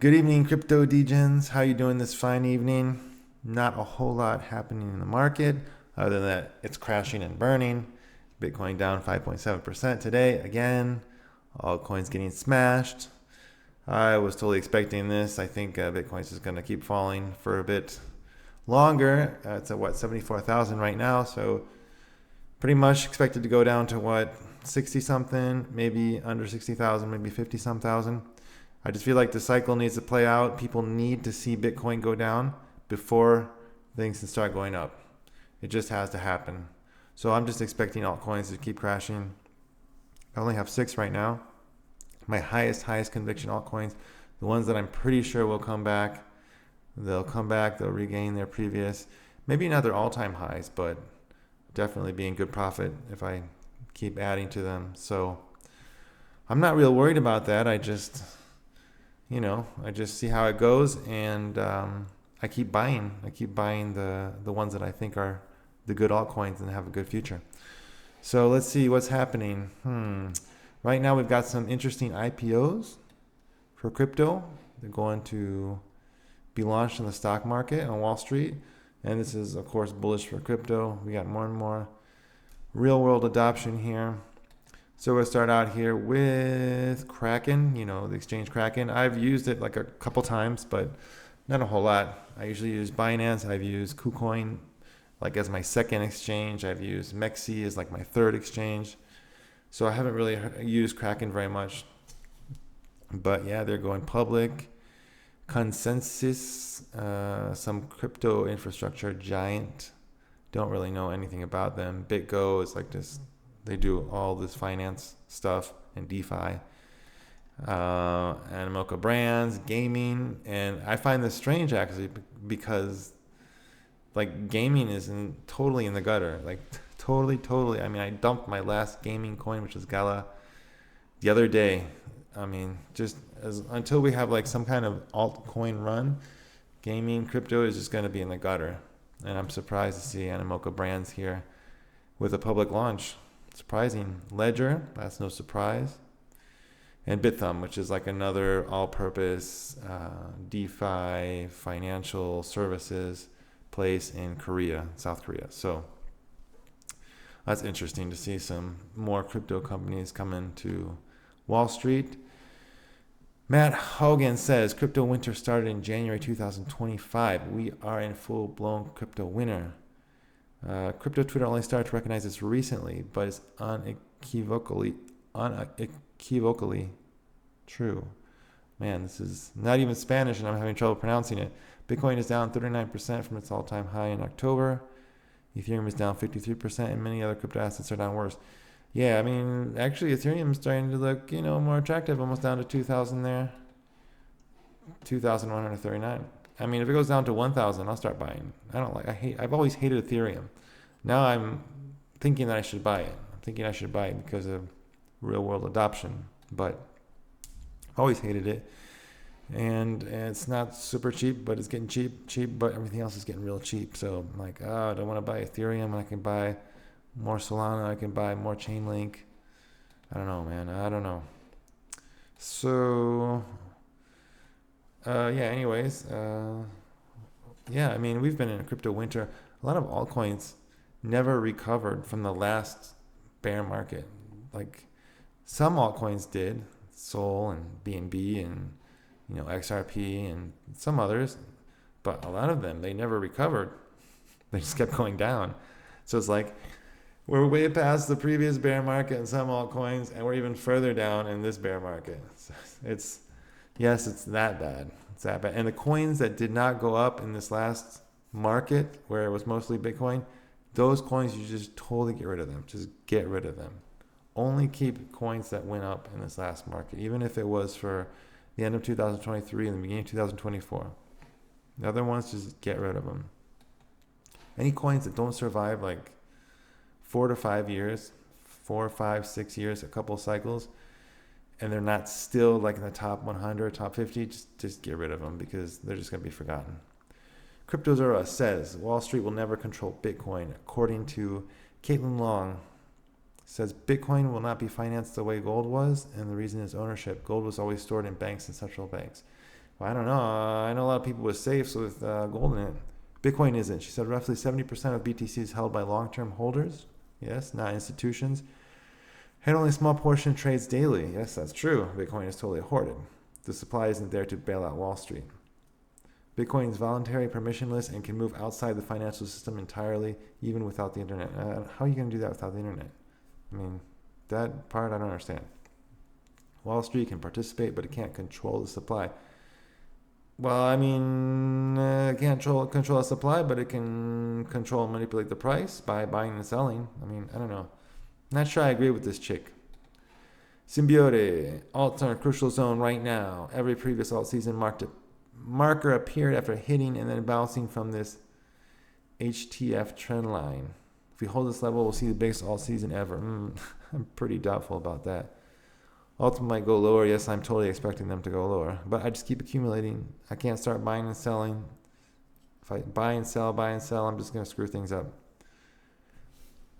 Good evening, crypto degens. How you doing this fine evening? Not a whole lot happening in the market other than that it's crashing and burning. Bitcoin down 5.7% today again. Altcoins getting smashed. I was totally expecting this. I think Bitcoin's just going to keep falling for a bit longer. It's at 74,000 right now, so pretty much expected to go down to 60 something, maybe under 60,000, maybe 50 some thousand. I just feel like the cycle needs to play out. People need to see Bitcoin go down before things can start going up. It just has to happen. So I'm just expecting altcoins to keep crashing. I only have 6 right now. My highest conviction altcoins, the ones that I'm pretty sure will come back. They'll come back, they'll regain their previous, maybe not their all-time highs, but definitely be in good profit if I keep adding to them. So I'm not real worried about that. I just see how it goes, and I keep buying. I keep buying the ones that I think are the good altcoins and have a good future. So let's see what's happening. Right now we've got some interesting IPOs for crypto. They're going to be launched in the stock market on Wall Street, and this is of course bullish for crypto. We got more and more real world adoption here. So we'll start out here with Kraken, the exchange Kraken. I've used it like a couple times, but not a whole lot. I usually use Binance. I've used KuCoin like as my second exchange. I've used 𝗪𝗍𝗃 as like my third exchange. So I haven't really used Kraken very much. But yeah, they're going public. Consensus, some crypto infrastructure giant. Don't really know anything about them. BitGo is like this. They do all this finance stuff and DeFi. Animoca brands, gaming. And I find this strange actually because like gaming is totally in the gutter. Like totally. I mean, I dumped my last gaming coin, which is Gala, the other day. I mean, until we have like some kind of altcoin run, gaming crypto is just going to be in the gutter. And I'm surprised to see Animoca brands here with a public launch. Surprising. Ledger, that's no surprise. And Bithumb, which is like another all-purpose DeFi financial services place in South Korea. So that's interesting to see some more crypto companies come into Wall Street. Matt Hogan says, crypto winter started in January 2025. We are in full-blown crypto winter. Crypto Twitter only started to recognize this recently, but it's unequivocally true. Man, this is not even Spanish, and I'm having trouble pronouncing it. Bitcoin is down 39% from its all-time high in October. Ethereum is down 53%, and many other crypto assets are down worse. Yeah, I mean, actually, Ethereum is starting to look, more attractive, almost down to 2,000 there. 2,139. I mean, if it goes down to 1,000, I'll start buying. I've always hated Ethereum. Now I'm thinking that I should buy it. I'm thinking I should buy it because of real world adoption. But I've always hated it. And it's not super cheap, but it's getting cheap, but everything else is getting real cheap. So I'm like, I don't want to buy Ethereum. I can buy more Solana. I can buy more Chainlink. I don't know, man. I don't know. So anyways, I mean, we've been in a crypto winter. A lot of altcoins never recovered from the last bear market. Like some altcoins did, Sol and BNB and XRP and some others, but a lot of them, they never recovered. They just kept going down. So it's like we're way past the previous bear market in some altcoins, and we're even further down in this bear market. It's that bad. It's that bad. And the coins that did not go up in this last market, where it was mostly Bitcoin, those coins, you just totally get rid of them. Just get rid of them. Only keep coins that went up in this last market, even if it was for the end of 2023 and the beginning of 2024. The other ones, just get rid of them. Any coins that don't survive like 4 to 5 years, 4, 5, 6 years, a couple cycles, and they're not still like in the top 100, top 50, just get rid of them because they're just going to be forgotten. Cryptozora says Wall Street will never control Bitcoin. According to Caitlin Long, says Bitcoin will not be financed the way gold was, and the reason is ownership. Gold was always stored in banks and central banks. Well, I don't know. I know a lot of people with safes with gold in it. Bitcoin isn't. She said roughly 70% of BTC is held by long-term holders. Yes, not institutions. And only a small portion trades daily. Yes, that's true. Bitcoin is totally hoarded. The supply isn't there to bail out Wall Street. Bitcoin is voluntary, permissionless, and can move outside the financial system entirely, even without the internet. How are you going to do that without the internet? I mean, that part I don't understand. Wall Street can participate, but it can't control the supply. Well, I mean, it can't control the supply, but it can control and manipulate the price by buying and selling. I mean, I don't know. Not sure I agree with this chick. 𝘃𝗶𝗁𝗏, alts are in a crucial zone right now. Every previous alt season marker appeared after hitting and then bouncing from this HTF trend line. If we hold this level, we'll see the biggest alt season ever. I'm pretty doubtful about that. Alts might go lower. Yes, I'm totally expecting them to go lower. But I just keep accumulating. I can't start buying and selling. If I buy and sell, I'm just going to screw things up.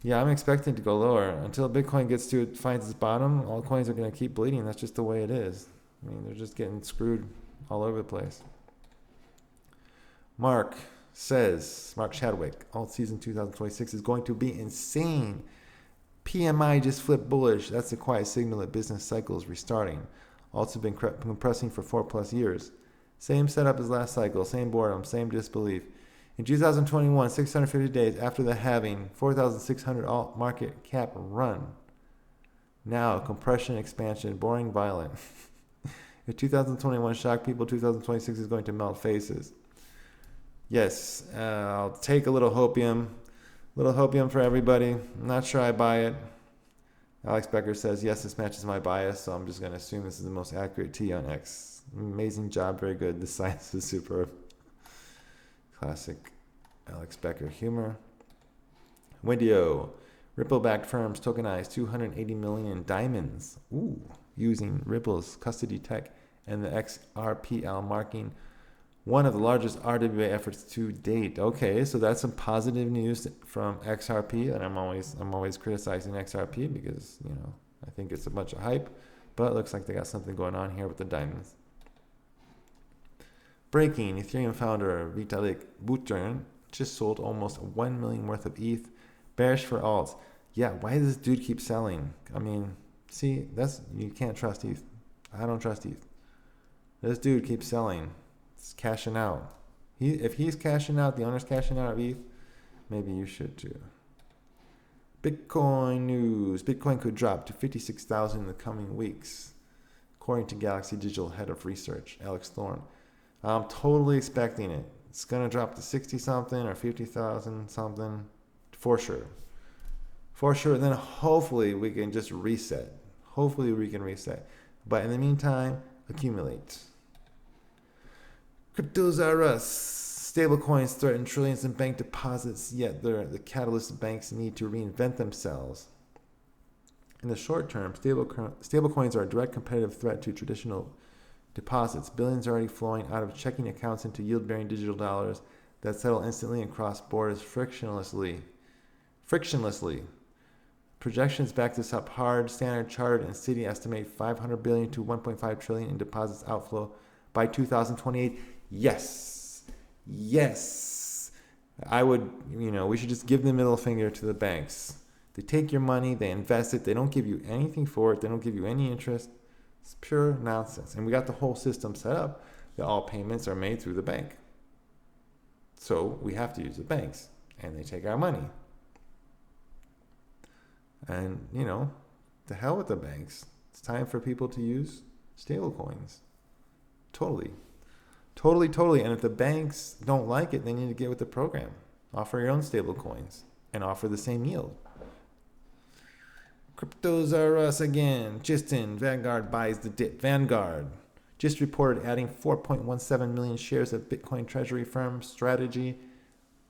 Yeah, I'm expecting to go lower. Until Bitcoin finds its bottom, altcoins are going to keep bleeding. That's just the way it is. I mean, they're just getting screwed all over the place. Mark Chadwick, alt season 2026 is going to be insane. PMI just flipped bullish. That's a quiet signal that business cycle is restarting. Alts have been compressing for 4+ years. Same setup as last cycle, same boredom, same disbelief. In 2021, 650 days after the halving, 4,600 alt market cap run. Now, compression, expansion, boring, violent. If 2021 shocked people, 2026 is going to melt faces. Yes, I'll take a little hopium. Little hopium for everybody. I'm not sure I buy it. Alex Becker says, yes, this matches my bias, so I'm just going to assume this is the most accurate T on X. Amazing job, very good. The science is superb. Classic Alex Becker humor. Wendio. Ripple-backed firms tokenize 280 million in diamonds. Ooh, using Ripple's custody tech and the XRPL marking one of the largest RWA efforts to date. Okay, so that's some positive news from XRP, and I'm always criticizing XRP because, you know, I think it's a bunch of hype, but it looks like they got something going on here with the diamonds. Breaking, Ethereum founder Vitalik Buterin just sold almost 1 million worth of ETH. Bearish for alts. Yeah, why does this dude keep selling? I mean, see, you can't trust ETH. I don't trust ETH. This dude keeps selling. It's cashing out. If he's cashing out, the owner's cashing out of ETH, maybe you should too. Bitcoin news. Bitcoin could drop to 56,000 in the coming weeks, according to Galaxy Digital head of research, Alex Thorne. I'm totally expecting it. It's going to drop to 60-something or 50,000 something for sure. For sure. Then hopefully we can just reset. But in the meantime, accumulate. Cryptos are us. Stablecoins threaten trillions in bank deposits, yet the catalyst banks need to reinvent themselves. In the short term, stablecoins are a direct competitive threat to traditional deposits. Billions are already flowing out of checking accounts into yield-bearing digital dollars that settle instantly and cross borders frictionlessly. Projections back this up hard. Standard Chartered and Citi estimate 500 billion to 1.5 trillion in deposits outflow by 2028. Yes. I would, we should just give the middle finger to the banks. They take your money, they invest it, they don't give you anything for it, they don't give you any interest. It's pure nonsense. And we got the whole system set up that all payments are made through the bank. So we have to use the banks, and they take our money. And, the hell with the banks. It's time for people to use stable coins. Totally. And if the banks don't like it, they need to get with the program. Offer your own stable coins and offer the same yield. Cryptos are us again. Justin, Vanguard buys the dip. Vanguard just reported adding 4.17 million shares of Bitcoin treasury firm Strategy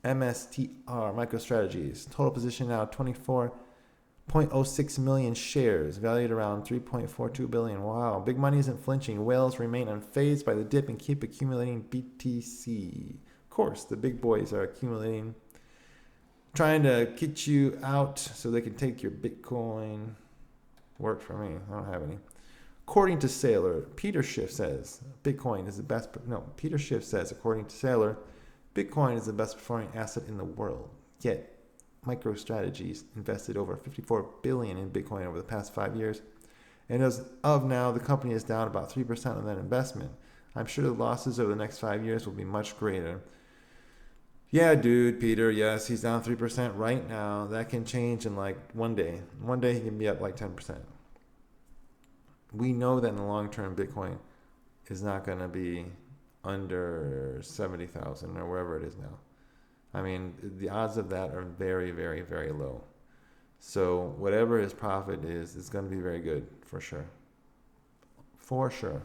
MSTR MicroStrategies. Total position now 24.06 million shares, valued around 3.42 billion. Wow, big money isn't flinching. Whales remain unfazed by the dip and keep accumulating BTC. Of course, the big boys are accumulating, trying to get you out so they can take your Bitcoin. Work for me. I don't have any. according to Saylor, Peter Schiff says Bitcoin is the best. No, Peter Schiff says, according to Saylor, Bitcoin is the best performing asset in the world. Yet, MicroStrategies invested over $54 billion in Bitcoin over the past 5 years. And as of now, the company is down about 3% on that investment. I'm sure the losses over the next 5 years will be much greater. Yeah, dude, Peter, yes, he's down 3% right now. That can change in like one day. One day he can be up like 10%. We know that in the long term, Bitcoin is not going to be under 70,000 or wherever it is now. I mean, the odds of that are very, very, very low. So whatever his profit is, it's going to be very good for sure. For sure.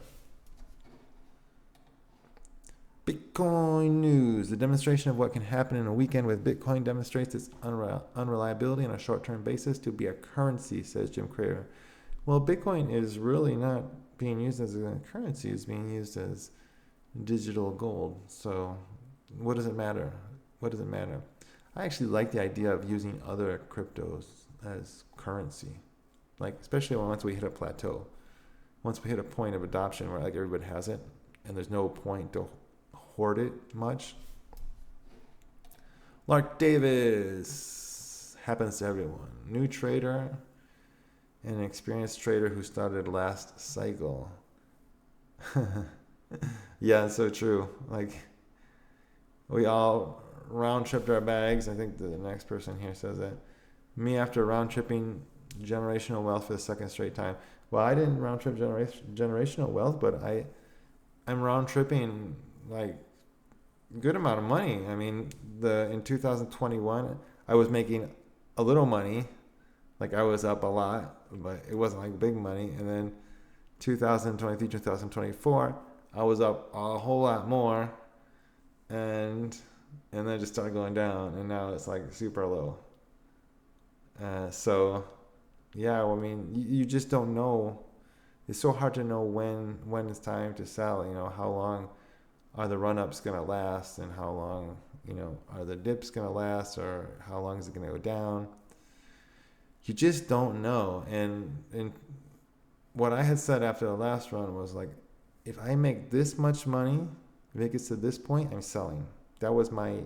Bitcoin news. The demonstration of what can happen in a weekend with Bitcoin demonstrates its unreliability on a short-term basis to be a currency, says Jim Cramer. Well, Bitcoin is really not being used as a currency. It's being used as digital gold. So what does it matter? What does it matter? I actually like the idea of using other cryptos as currency. Like, especially once we hit a plateau. Once we hit a point of adoption where like everybody has it and there's no point to hoard it much. Lark Davis happens to everyone. New trader and an experienced trader who started last cycle. Yeah, it's so true. Like, we all round-tripped our bags. I think the next person here says that. Me after round-tripping generational wealth for the second straight time. Well, I didn't round-trip generational wealth, but I'm round-tripping like good amount of money. I mean, in 2021, I was making a little money. Like, I was up a lot, but it wasn't like big money. And then 2023, 2024, I was up a whole lot more. And then it just started going down. And now it's like super low. So, yeah, I mean, you just don't know. It's so hard to know when it's time to sell. You know, how long are the run-ups going to last, and how long, you know, are the dips going to last, or how long is it going to go down? You just don't know. And what I had said after the last run was like, if I make this much money, if it gets to this point, I'm selling. That was my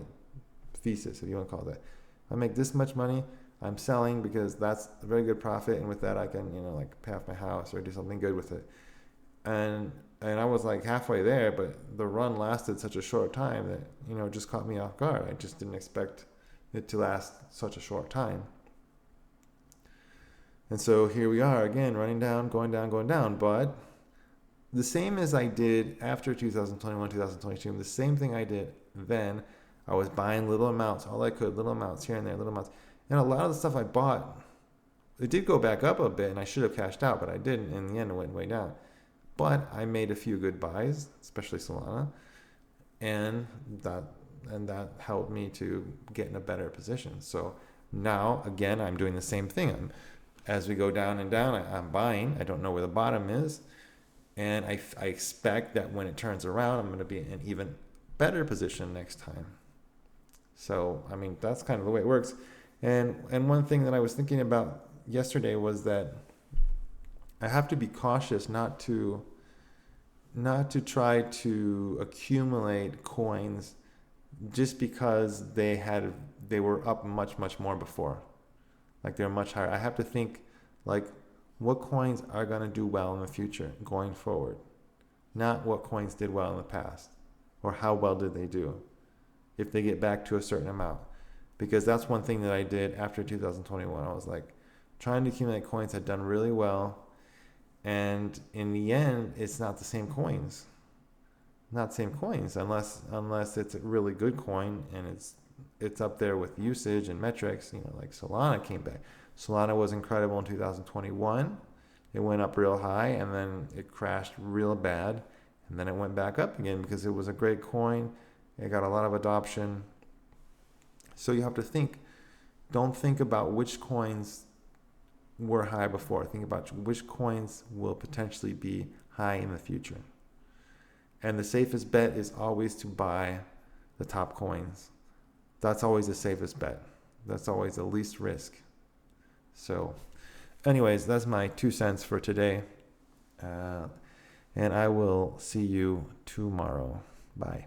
thesis, if you want to call it that. If I make this much money, I'm selling, because that's a very good profit, and with that I can, you know, like pay off my house or do something good with it. And I was like halfway there, but the run lasted such a short time that, you know, it just caught me off guard. I just didn't expect it to last such a short time. And so here we are again, running down, going down, going down. But the same as I did after 2021, 2022, the same thing I did then, I was buying little amounts, all I could, little amounts here and there, little amounts. And a lot of the stuff I bought, it did go back up a bit, and I should have cashed out, but I didn't. In the end, it went way down. But I made a few good buys, especially Solana, and that helped me to get in a better position. So now, again, I'm doing the same thing. As we go down and down, I'm buying. I don't know where the bottom is, and I expect that when it turns around, I'm going to be in an even better position next time. So, I mean, that's kind of the way it works. And one thing that I was thinking about yesterday was that I have to be cautious not to try to accumulate coins just because they were up much more before. Like, they're much higher. I have to think, like, what coins are going to do well in the future going forward, not what coins did well in the past, or how well did they do if they get back to a certain amount. Because that's one thing that I did after 2021. I was like, trying to accumulate coins had done really well, and in the end, it's not the same coins. Not the same coins unless it's a really good coin and it's up there with usage and metrics. You know, like Solana came back. Solana was incredible in 2021. It went up real high, and then it crashed real bad, and then it went back up again because it was a great coin. It got a lot of adoption. So you have to think. Don't think about which coins were high before. Think about which coins will potentially be high in the future. And the safest bet is always to buy the top coins. That's always the safest bet. That's always the least risk. So anyways, that's my 2 cents for today. And I will see you tomorrow. Bye.